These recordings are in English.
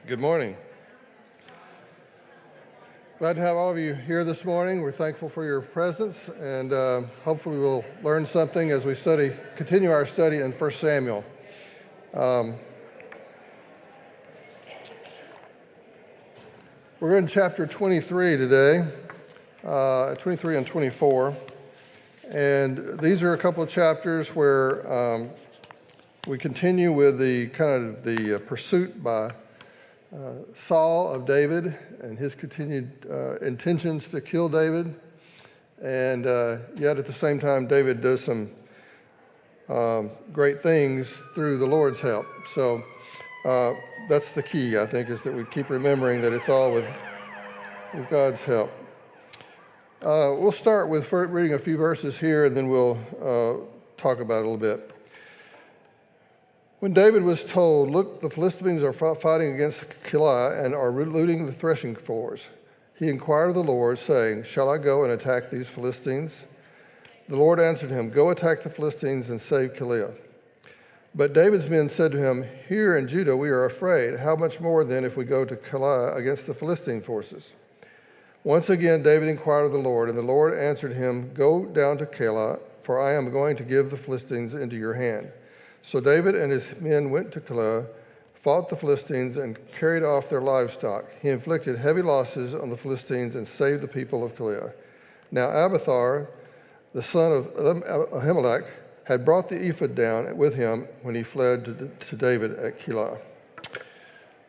Good morning. Glad to have all of you here this morning. We're thankful for your presence, and hopefully we'll learn something as we continue our study in 1 Samuel. We're in chapter 23 today, 23 and 24, and these are a couple of chapters where we continue with the pursuit by Saul of David and his continued intentions to kill David, and yet at the same time David does some great things through the Lord's help. So that's the key, I think, is that we keep remembering that it's all with God's help. We'll start with reading a few verses here, and then we'll talk about it a little bit. When David was told, "Look, the Philistines are fighting against Keilah and are looting the threshing floors," he inquired of the Lord, saying, "Shall I go and attack these Philistines?" The Lord answered him, "Go attack the Philistines and save Keilah." But David's men said to him, "Here in Judah we are afraid. How much more then if we go to Keilah against the Philistine forces?" Once again David inquired of the Lord, and the Lord answered him, "Go down to Keilah, for I am going to give the Philistines into your hand." So David and his men went to Keilah, fought the Philistines, and carried off their livestock. He inflicted heavy losses on the Philistines and saved the people of Keilah. Now Abiathar, the son of Ahimelech, had brought the ephod down with him when he fled to David at Keilah.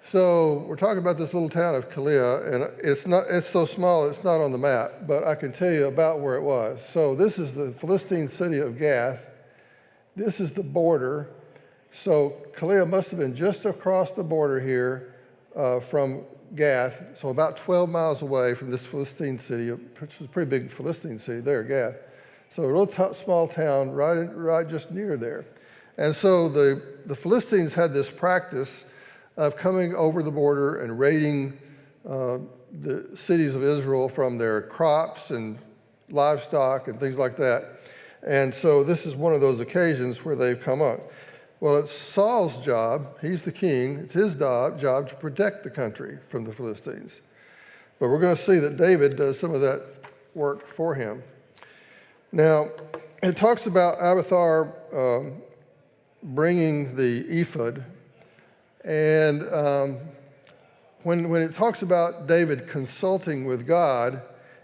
So we're talking about this little town of Keilah, and it's so small it's not on the map, but I can tell you about where it was. So this is the Philistine city of Gath. This is the border. So Keilah must have been just across the border here from Gath, so about 12 miles away from this Philistine city, which is a pretty big Philistine city there, Gath. So a real small town right just near there. And so the Philistines had this practice of coming over the border and raiding the cities of Israel from their crops and livestock and things like that. And so this is one of those occasions where they've come up. Well, it's Saul's job, he's the king, it's his job to protect the country from the Philistines. But we're going to see that David does some of that work for him. Now, it talks about Abiathar bringing the ephod, and when it talks about David consulting with God,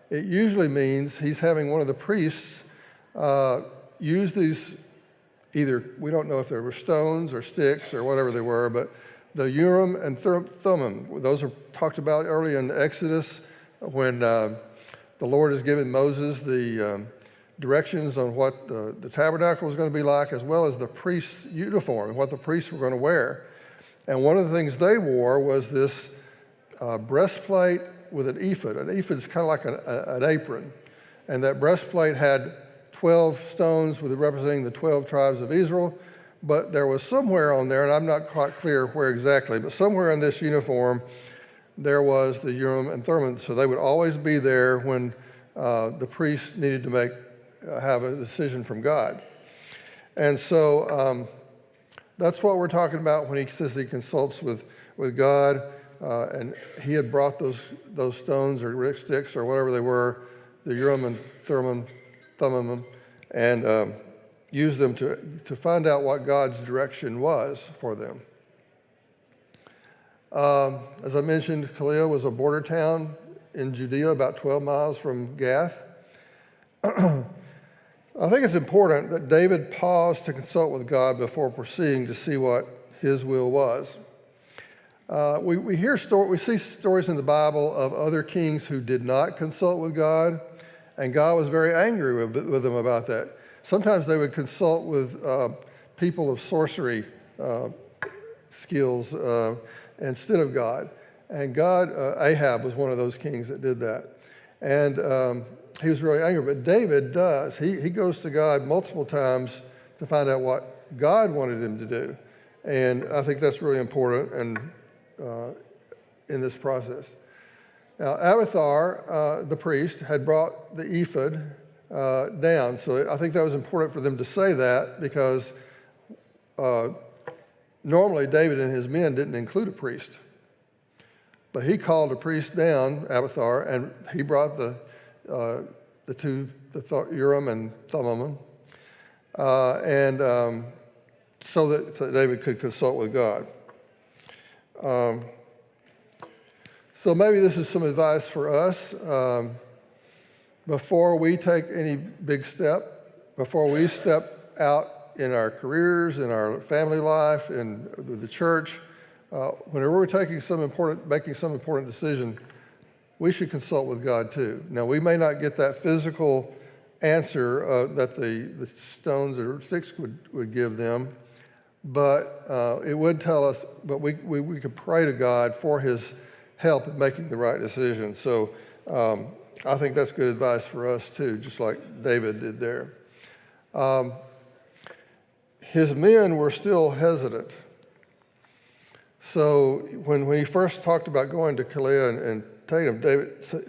it usually means he's having one of the priests use these, either, we don't know if they were stones or sticks or whatever they were, but the Urim and Thummim, those are talked about early in Exodus when the Lord has given Moses the directions on what the tabernacle was going to be like, as well as the priest's uniform and what the priests were going to wear. And one of the things they wore was this breastplate with an ephod. An ephod is kind of like an apron, and that breastplate had 12 stones representing the 12 tribes of Israel, but there was somewhere on there, and I'm not quite clear where exactly, but somewhere in this uniform there was the Urim and Thummim, so they would always be there when the priest needed to have a decision from God. And so that's what we're talking about when he says he consults with God, and he had brought those stones or sticks or whatever they were, the Urim and Thummim, and use them to find out what God's direction was for them. As I mentioned, Keilah was a border town in Judea, about 12 miles from Gath. I think it's important that David paused to consult with God before proceeding to see what his will was. We see stories in the Bible of other kings who did not consult with God, and God was very angry with them about that. Sometimes they would consult with people of sorcery skills instead of God. And Ahab was one of those kings that did that. And he was really angry. But David does. He goes to God multiple times to find out what God wanted him to do. And I think that's really important in this process. Now, Abiathar, the priest, had brought the ephod down. So I think that was important for them to say that, because normally David and his men didn't include a priest. But he called a priest down, Abiathar, and he brought the Urim and Thummim, so that David could consult with God. So maybe this is some advice for us. Before we take any big step, before we step out in our careers, in our family life, in the church, whenever we're making some important decision, we should consult with God too. Now, we may not get that physical answer that the stones or sticks would give them, but it would tell us, but we could pray to God for his help in making the right decision. So I think that's good advice for us too, just like David did there. His men were still hesitant. So when he first talked about going to Keilah and Tatum,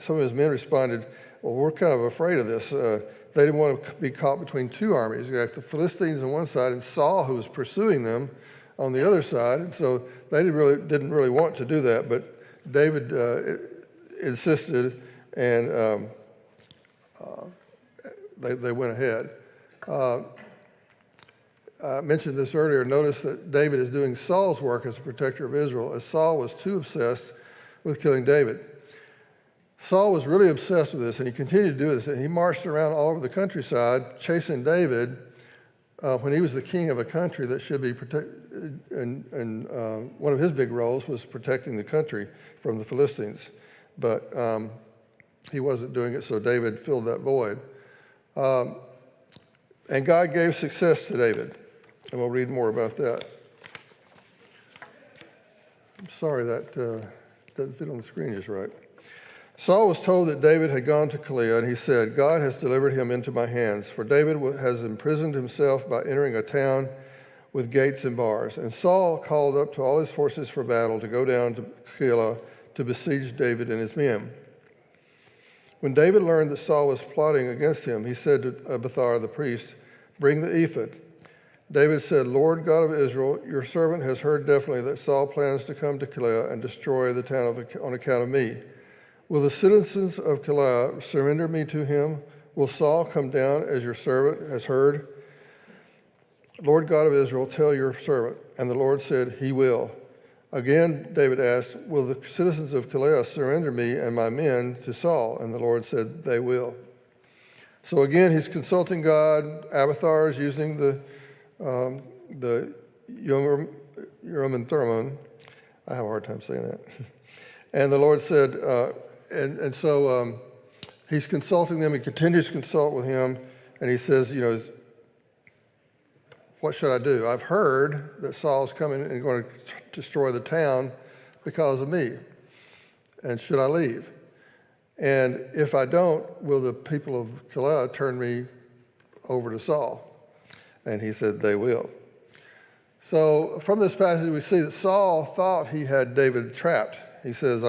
some of his men responded, well, we're kind of afraid of this. They didn't want to be caught between two armies. You got the Philistines on one side and Saul, who was pursuing them, on the other side. And so they didn't really want to do that, but David insisted, and they went ahead. I mentioned this earlier. Notice that David is doing Saul's work as a protector of Israel, as Saul was too obsessed with killing David. Saul was really obsessed with this, and he continued to do this. And he marched around all over the countryside chasing David when he was the king of a country that should be protected. And one of his big roles was protecting the country from the Philistines. But he wasn't doing it, so David filled that void. And God gave success to David. And we'll read more about that. I'm sorry that doesn't fit on the screen just right. Saul was told that David had gone to Keilah, and he said, God has delivered him into my hands, for David has imprisoned himself by entering a town with gates and bars. And Saul called up to all his forces for battle to go down to Keilah to besiege David and his men. When David learned that Saul was plotting against him, he said to Abiathar the priest, bring the ephod. David said, Lord God of Israel, your servant has heard definitely that Saul plans to come to Keilah and destroy the town on account of me. Will the citizens of Keilah surrender me to him? Will Saul come down as your servant has heard? Lord God of Israel, tell your servant. And the Lord said, he will. Again, David asked, will the citizens of Keilah surrender me and my men to Saul? And the Lord said, they will. So again, he's consulting God. Abiathar is using the Urim and Thummim. I have a hard time saying that. And the Lord said, so he's consulting them. He continues to consult with him. And he says, what should I do? I've heard that Saul's coming and going to destroy the town because of me. And should I leave? And if I don't, will the people of Keilah turn me over to Saul? And he said, they will. So from this passage, we see that Saul thought he had David trapped. He says,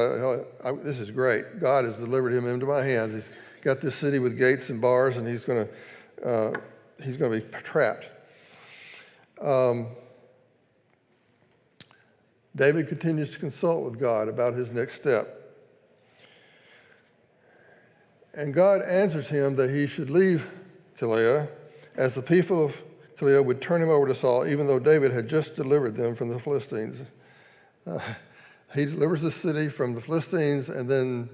this is great. God has delivered him into my hands. He's got this city with gates and bars, and he's going to be trapped. David continues to consult with God about his next step. And God answers him that he should leave Keilah, as the people of Keilah would turn him over to Saul, even though David had just delivered them from the Philistines. He delivers the city from the Philistines, and then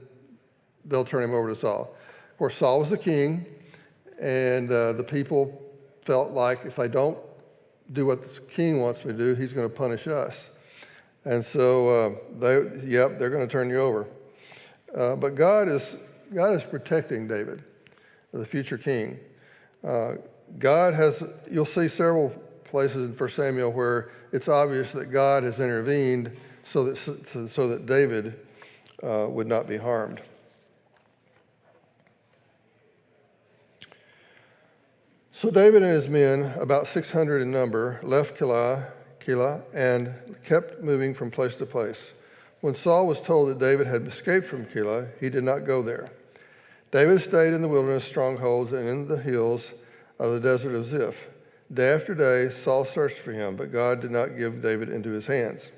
they'll turn him over to Saul. Of course, Saul was the king, and the people felt like if they don't do what the king wants me to do, he's going to punish us. And so, they're going to turn you over. But God is protecting David, the future king. You'll see several places in 1 Samuel where it's obvious that God has intervened so that David would not be harmed. So David and his men, about 600 in number, left Keilah and kept moving from place to place. When Saul was told that David had escaped from Keilah, he did not go there. David stayed in the wilderness strongholds and in the hills of the desert of Ziph. Day after day, Saul searched for him, but God did not give David into his hands.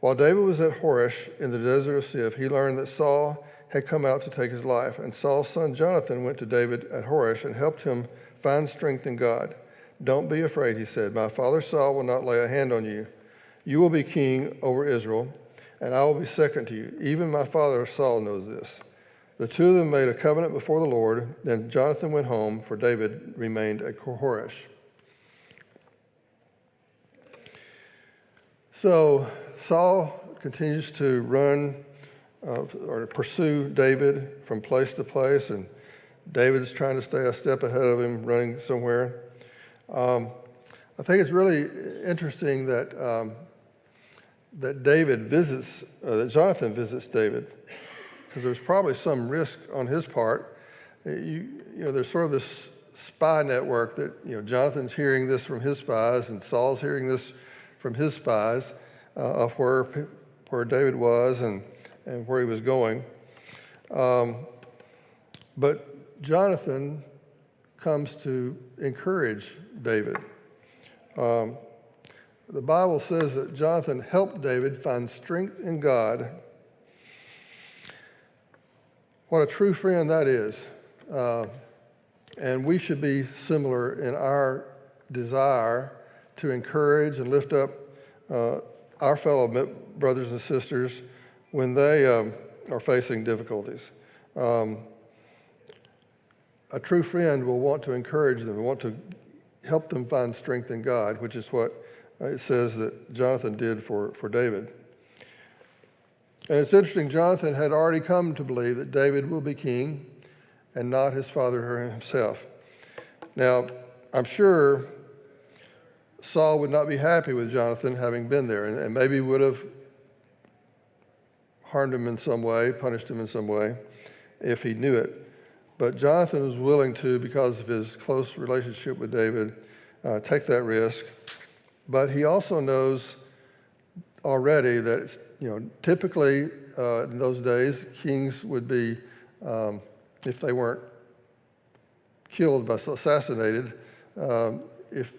While David was at Horesh in the desert of Sif, he learned that Saul had come out to take his life, and Saul's son Jonathan went to David at Horesh and helped him find strength in God. Don't be afraid, he said. My father Saul will not lay a hand on you. You will be king over Israel, and I will be second to you. Even my father Saul knows this. The two of them made a covenant before the Lord. Then Jonathan went home, for David remained at Horesh. So Saul continues to run or pursue David from place to place, and David's trying to stay a step ahead of him, running somewhere. I think it's really interesting that that Jonathan visits David, because there's probably some risk on his part. There's sort of this spy network that Jonathan's hearing this from his spies, and Saul's hearing this from his spies of where David was and where he was going. But Jonathan comes to encourage David. The Bible says that Jonathan helped David find strength in God. What a true friend that is. And we should be similar in our desire to encourage and lift up our fellow brothers and sisters when they are facing difficulties. A true friend will want to encourage them, will want to help them find strength in God, which is what it says that Jonathan did for David. And it's interesting, Jonathan had already come to believe that David will be king and not his father himself. Now, I'm sure Saul would not be happy with Jonathan having been there, and maybe would have harmed him in some way, punished him in some way, if he knew it. But Jonathan was willing to, because of his close relationship with David, take that risk. But he also knows already that typically in those days, kings would be, if they weren't killed by assassinated, if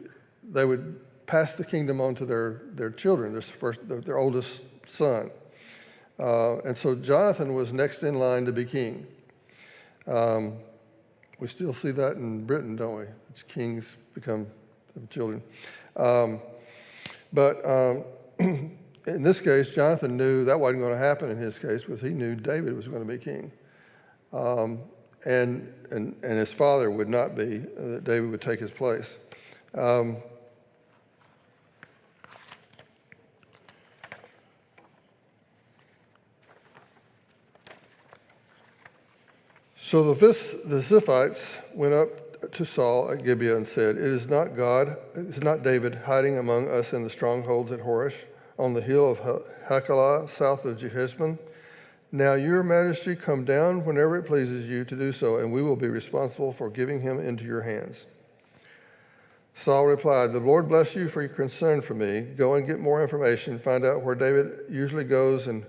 they would pass the kingdom on to their children, their oldest son. And so Jonathan was next in line to be king. We still see that in Britain, don't we? It's kings become children. But in this case, Jonathan knew that wasn't going to happen in his case, because he knew David was going to be king. And his father would not be, that David would take his place. So the Ziphites went up to Saul at Gibeah and said, It is not David hiding among us in the strongholds at Horesh, on the hill of Hachilah, south of Jeheshbon? Now your majesty, come down whenever it pleases you to do so, and we will be responsible for giving him into your hands. Saul replied, The Lord bless you for your concern for me. Go and get more information, find out where David usually goes and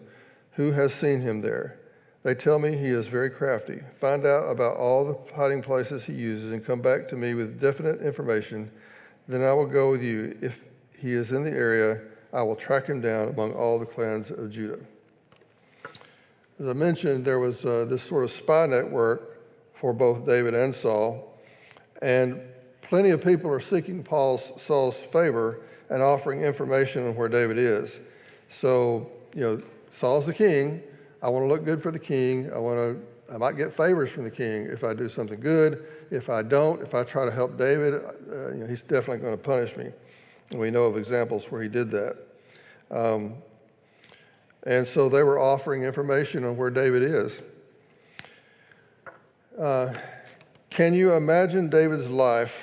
who has seen him there. They tell me he is very crafty. Find out about all the hiding places he uses and come back to me with definite information. Then I will go with you. If he is in the area, I will track him down among all the clans of Judah. As I mentioned, there was this sort of spy network for both David and Saul, and plenty of people are seeking Saul's favor and offering information on where David is. So, Saul's the king. I want to look good for the king. I might get favors from the king if I do something good. If I don't, if I try to help David, he's definitely going to punish me. And we know of examples where he did that. And so they were offering information on where David is. Can you imagine David's life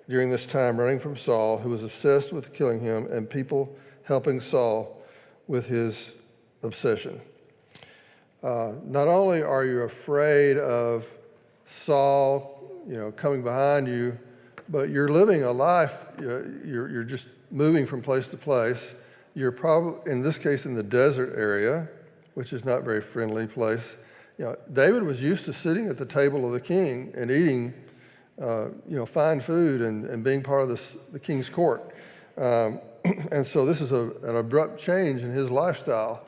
during this time running from Saul, who was obsessed with killing him, and people helping Saul with his obsession? Not only are you afraid of Saul, coming behind you, but you're living a life, you're just moving from place to place. You're probably, in this case, in the desert area, which is not a very friendly place. David was used to sitting at the table of the king and eating, fine food and being part of the king's court. And so this is an abrupt change in his lifestyle.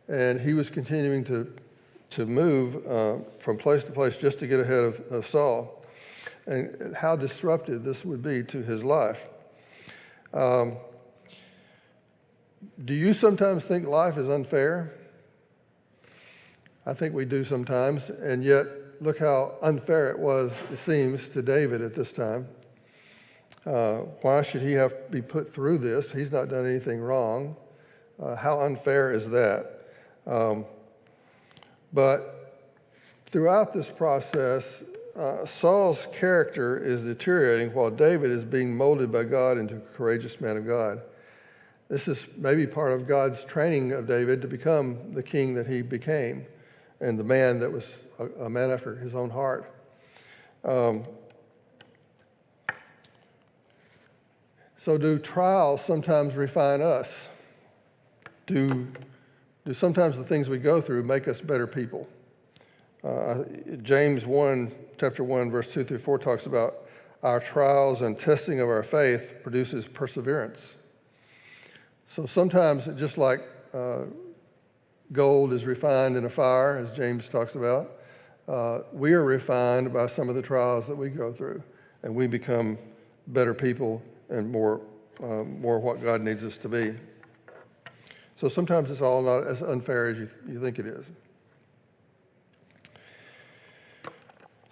And he was continuing to move from place to place just to get ahead of Saul. And how disruptive this would be to his life. Do you sometimes think life is unfair? I think we do sometimes, and yet look how unfair it seems to David at this time. Why should he have to be put through this? He's not done anything wrong. How unfair is that? But throughout this process, Saul's character is deteriorating while David is being molded by God into a courageous man of God. This is maybe part of God's training of David to become the king that he became and the man that was a man after his own heart. So do trials sometimes refine us? Do sometimes the things we go through make us better people? James 1, chapter 1, verse 2 through 4 talks about our trials and testing of our faith produces perseverance. So sometimes, just like gold is refined in a fire, as James talks about, we are refined by some of the trials that we go through, and we become better people and more what God needs us to be. So sometimes it's all not as unfair as you think it is.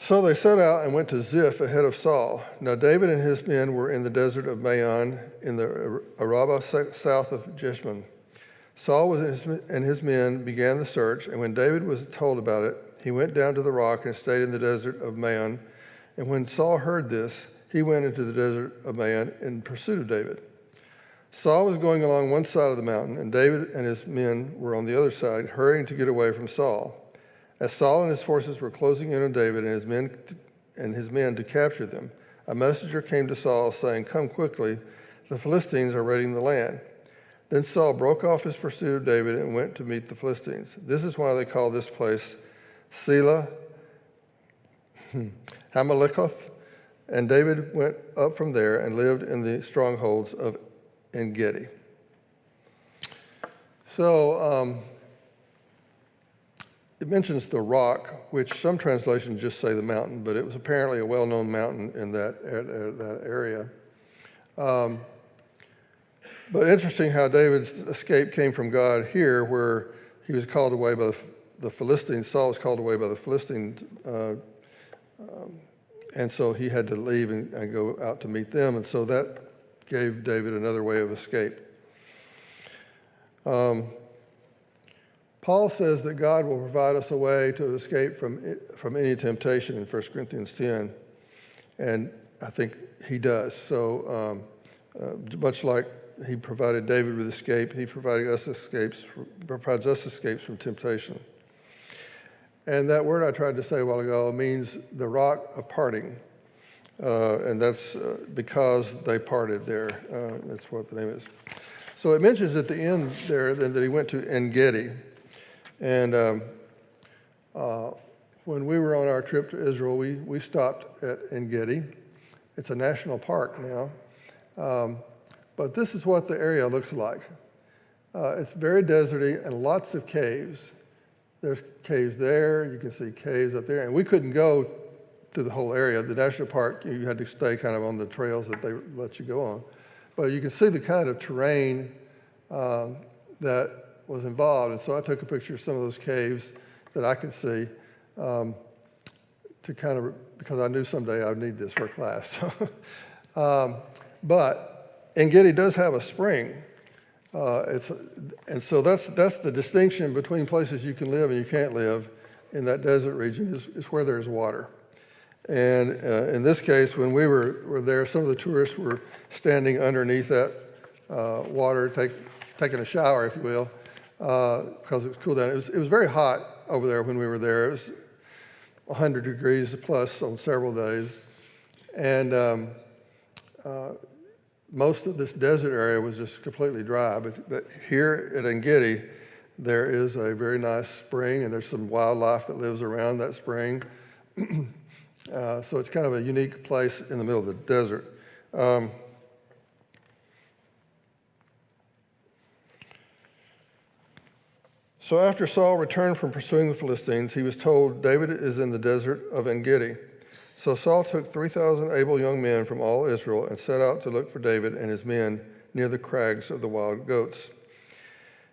So they set out and went to Ziph ahead of Saul. Now David and his men were in the desert of Maon in the Arabah south of Jeshimon. Saul and his men began the search, and when David was told about it, he went down to the rock and stayed in the desert of Maon. And when Saul heard this, he went into the desert of Maon in pursuit of David. Saul was going along one side of the mountain, and David and his men were on the other side, hurrying to get away from Saul. As Saul and his forces were closing in on David and his men to capture them, a messenger came to Saul saying, "Come quickly, the Philistines are raiding the land." Then Saul broke off his pursuit of David and went to meet the Philistines. This is why they call this place Selah Hameleketh. And David went up from there and lived in the strongholds of En-Gedi. So it mentions the rock, which some translations just say the mountain, but it was apparently a well-known mountain in that area. But interesting how David's escape came from God here, where he was called away by the Philistines. Saul was called away by the Philistines, and so he had to leave and go out to meet them. And so that gave David another way of escape. Paul says that God will provide us a way to escape from any temptation in 1 Corinthians 10, and I think he does. So much like he provided David with escape, he provides us escapes from temptation. And that word I tried to say a while ago means the rock of parting, and that's because they parted there. That's what the name is. So it mentions at the end there that he went to En-Gedi. And when we were on our trip to Israel, we stopped at En-Gedi. It's a national park now. But this is what the area looks like. It's very deserty and lots of caves. There's caves there. You can see caves up there. And we couldn't go to the whole area. The national park, you had to stay kind of on the trails that they let you go on. But you can see the kind of terrain that was involved. And so I took a picture of some of those caves that I could see to kind of, because I knew someday I would need this for a class. But En-Gedi does have a spring. And so that's the distinction between places you can live and you can't live in that desert region is where there's water. And in this case, when we were there, some of the tourists were standing underneath that water, taking a shower, if you will, because it was cool down. It was very hot over there when we were there. It was 100 degrees plus on several days. And most of this desert area was just completely dry. But here at En-Gedi, there is a very nice spring, and there's some wildlife that lives around that spring. So it's kind of a unique place in the middle of the desert. So after Saul returned from pursuing the Philistines, he was told, David is in the desert of En-Gedi. So Saul took 3,000 able young men from all Israel and set out to look for David and his men near the crags of the wild goats.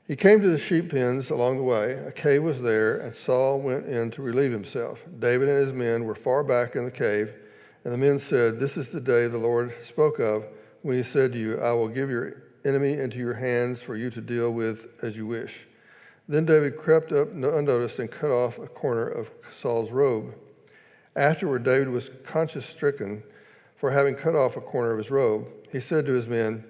He came to the sheep pens along the way. A cave was there, and Saul went in to relieve himself. David and his men were far back in the cave, and the men said, This is the day the Lord spoke of when he said to you, I will give your enemy into your hands for you to deal with as you wish. Then David crept up unnoticed and cut off a corner of Saul's robe. Afterward, David was conscience-stricken for having cut off a corner of his robe. He said to his men,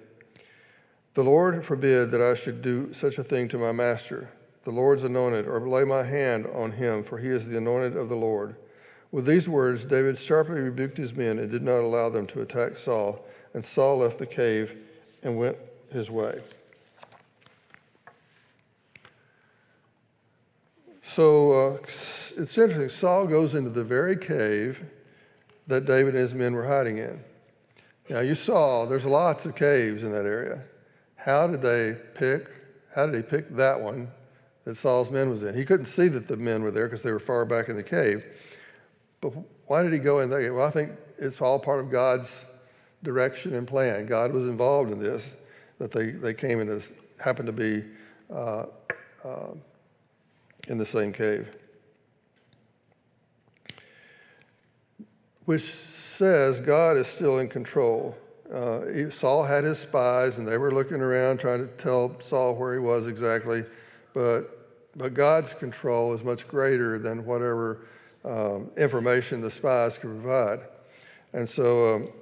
The Lord forbid that I should do such a thing to my master, the Lord's anointed, or lay my hand on him, for he is the anointed of the Lord. With these words, David sharply rebuked his men and did not allow them to attack Saul. And Saul left the cave and went his way. So it's interesting. Saul goes into the very cave that David and his men were hiding in. Now you saw there's lots of caves in that area. How did he pick that one that Saul's men was in? He couldn't see that the men were there because they were far back in the cave. But why did he go in there? Well, I think it's all part of God's direction and plan. God was involved in this, that they came in this, happened to be in the same cave. Which says God is still in control. Saul had his spies, and they were looking around trying to tell Saul where he was exactly, but God's control is much greater than whatever information the spies could provide. And so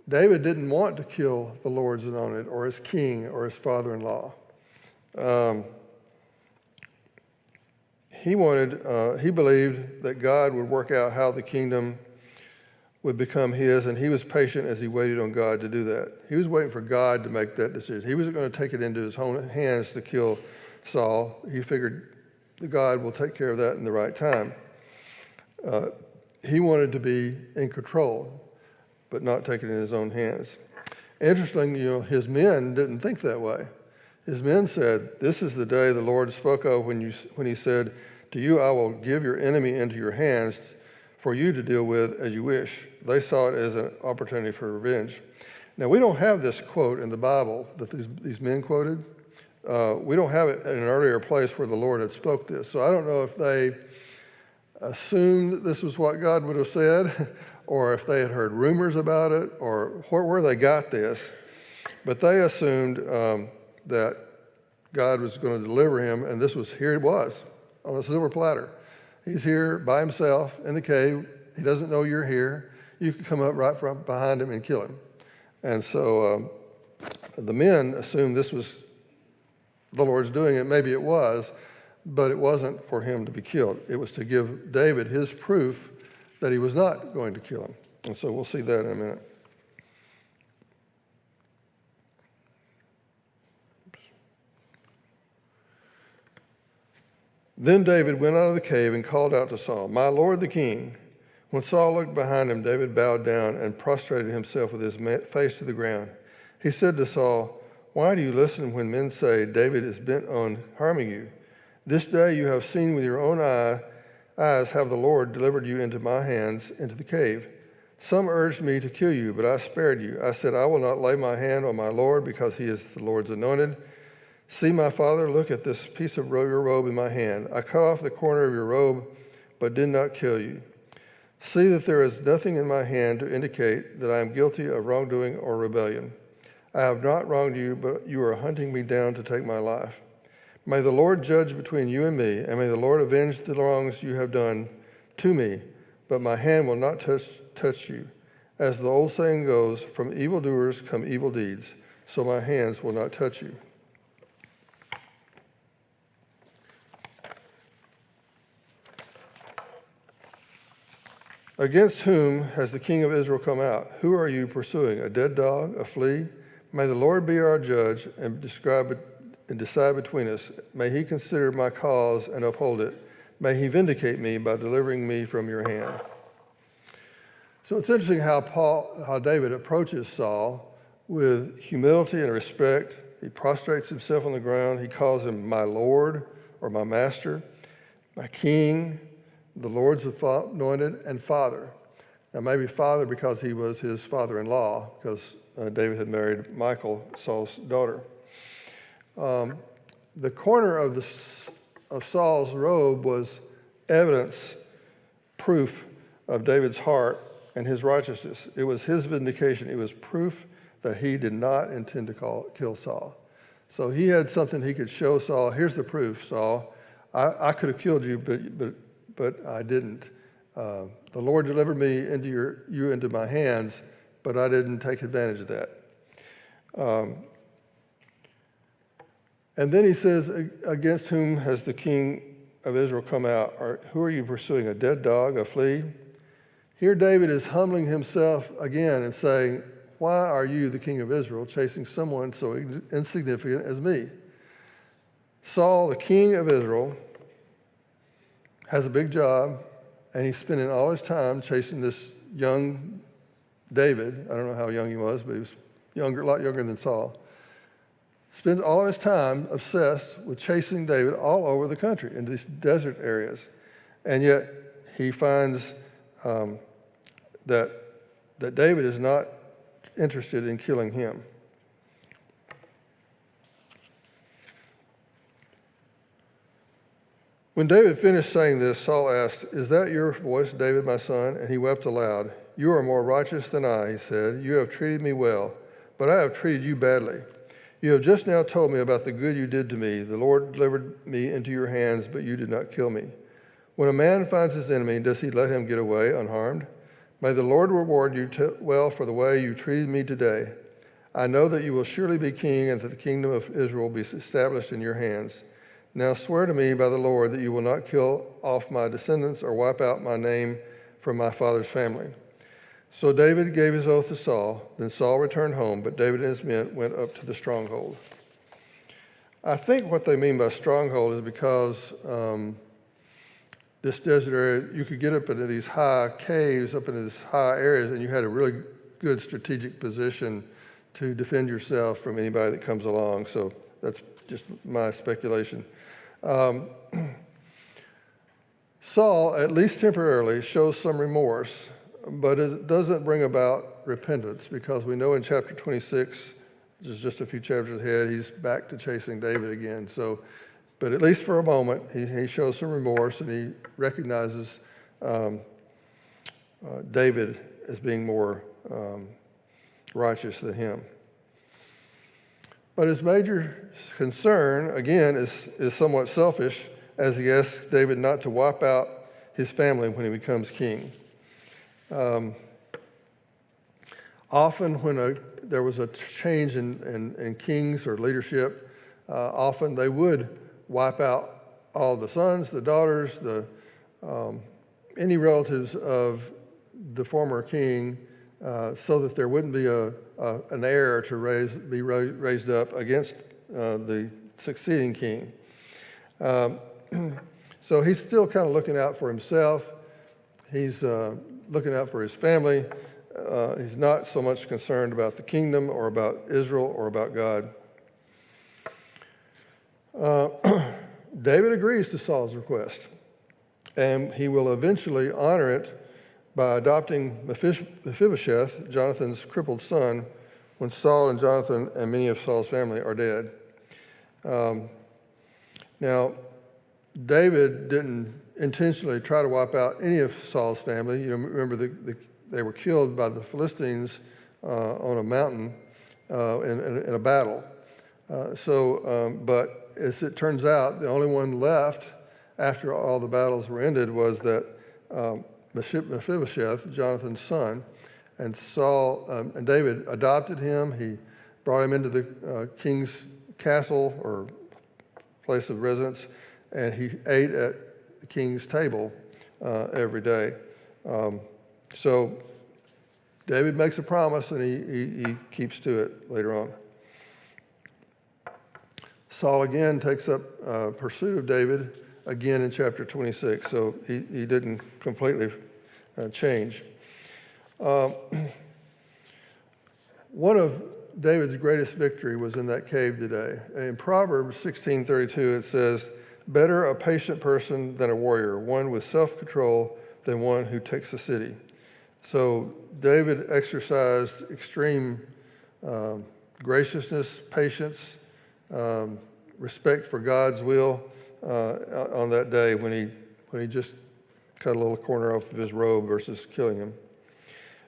David didn't want to kill the Lord's anointed or his king or his father-in-law. He believed that God would work out how the kingdom would become his, and he was patient as he waited on God to do that. He was waiting for God to make that decision. He wasn't going to take it into his own hands to kill Saul. He figured that God will take care of that in the right time. He wanted to be in control, but not take it in his own hands. Interestingly, his men didn't think that way. His men said, This is the day the Lord spoke of when he said, To you I will give your enemy into your hands for you to deal with as you wish. They saw it as an opportunity for revenge. Now, we don't have this quote in the Bible that these men quoted. We don't have it in an earlier place where the Lord had spoke this. So I don't know if they assumed that this was what God would have said, or if they had heard rumors about it, or where they got this. But they assumed that God was going to deliver him, and here it was, on a silver platter. He's here by himself in the cave. He doesn't know you're here. You can come up right from behind him and kill him. And so the men assumed this was the Lord's doing it. Maybe it was, but it wasn't for him to be killed. It was to give David his proof that he was not going to kill him. And so we'll see that in a minute. Then David went out of the cave and called out to Saul, My lord the king. When Saul looked behind him, David bowed down and prostrated himself with his face to the ground. He said to Saul, Why do you listen when men say David is bent on harming you? This day you have seen with your own eyes how the Lord delivered you into my hands into the cave. Some urged me to kill you, but I spared you. I said, I will not lay my hand on my Lord because he is the Lord's anointed. See, my father, look at this piece of your robe in my hand. I cut off the corner of your robe, but did not kill you. See that there is nothing in my hand to indicate that I am guilty of wrongdoing or rebellion. I have not wronged you, but you are hunting me down to take my life. May the Lord judge between you and me, and may the Lord avenge the wrongs you have done to me, but my hand will not touch you. As the old saying goes, from evildoers come evil deeds, so my hands will not touch you. Against whom has the king of Israel come out? Who are you pursuing? A dead dog, a flea? May the Lord be our judge and decide between us. May he consider my cause and uphold it. May he vindicate me by delivering me from your hand. So it's interesting how David approaches Saul with humility and respect He prostrates himself on the ground. He calls him my Lord or my Master, my King, the Lord's anointed, and Father. Now, maybe Father because he was his father-in-law, because David had married Michal, Saul's daughter. The corner of Saul's robe was evidence, proof of David's heart and his righteousness. It was his vindication. It was proof that he did not intend to kill Saul. So he had something he could show Saul. Here's the proof, Saul. I could have killed you, but I didn't. The Lord delivered me into my hands, but I didn't take advantage of that. And then he says, against whom has the king of Israel come out? Or who are you pursuing, a dead dog, a flea? Here David is humbling himself again and saying, why are you, the king of Israel, chasing someone so insignificant as me? Saul, the king of Israel, has a big job, and he's spending all his time chasing this young David. I don't know how young he was, but he was a lot younger than Saul. Spends all his time obsessed with chasing David all over the country in these desert areas. And yet he finds that David is not interested in killing him. When David finished saying this, Saul asked, "Is that your voice, David, my son?" And he wept aloud. "You are more righteous than I," he said. "You have treated me well, but I have treated you badly. You have just now told me about the good you did to me. The Lord delivered me into your hands, but you did not kill me. When a man finds his enemy, does he let him get away unharmed? May the Lord reward you well for the way you treated me today. I know that you will surely be king and that the kingdom of Israel will be established in your hands. Now swear to me by the Lord that you will not kill off my descendants or wipe out my name from my father's family." So David gave his oath to Saul. Then Saul returned home, but David and his men went up to the stronghold. I think what they mean by stronghold is because this desert area, you could get up into these high caves, up into these high areas, and you had a really good strategic position to defend yourself from anybody that comes along. So that's just my speculation. Saul, at least temporarily, shows some remorse, but it doesn't bring about repentance, because we know in chapter 26, which is just a few chapters ahead, he's back to chasing David again. So, but at least for a moment, he shows some remorse, and he recognizes David as being more righteous than him. But his major concern, again, is somewhat selfish, as he asks David not to wipe out his family when he becomes king. Often when there was a change in kings or leadership, often they would wipe out all the sons, the daughters, any relatives of the former king, so that there wouldn't be an heir to be raised up against the succeeding king. So he's still kind of looking out for himself. He's looking out for his family. He's not so much concerned about the kingdom or about Israel or about God. David agrees to Saul's request, and he will eventually honor it by adopting Mephibosheth, Jonathan's crippled son, when Saul and Jonathan and many of Saul's family are dead. Now, David didn't intentionally try to wipe out any of Saul's family. You know, remember they were killed by the Philistines on a mountain in a battle. But as it turns out, the only one left after all the battles were ended was that Mephibosheth, Jonathan's son, and Saul and David adopted him. He brought him into the king's castle or place of residence, and he ate at the king's table every day. So David makes a promise, and he keeps to it later on. Saul again takes up pursuit of David again in chapter 26, so he didn't completely change. One of David's greatest victory was in that cave today. In Proverbs 16:32, it says, "Better a patient person than a warrior, one with self-control than one who takes a city." So David exercised extreme graciousness, patience, respect for God's will on that day when he just cut a little corner off of his robe versus killing him.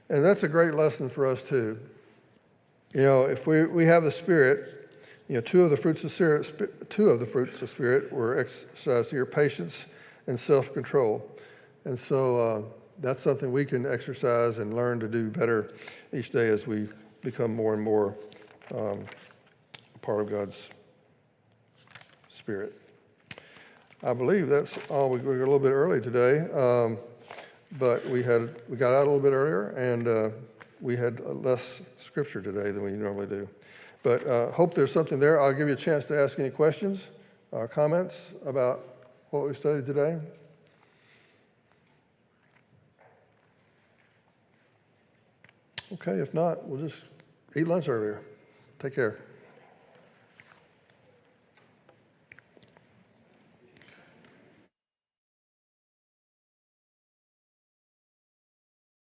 And that's a great lesson for us too. You know, if we have the Spirit, you know, two of the fruits of Spirit were exercised here: patience and self-control. And so that's something we can exercise and learn to do better each day as we become more and more part of God's Spirit. I believe that's all. We got a little bit early today, but we got out a little bit earlier, and we had less scripture today than we normally do. But hope there's something there. I'll give you a chance to ask any questions or comments about what we studied today. Okay, if not, we'll just eat lunch earlier. Take care.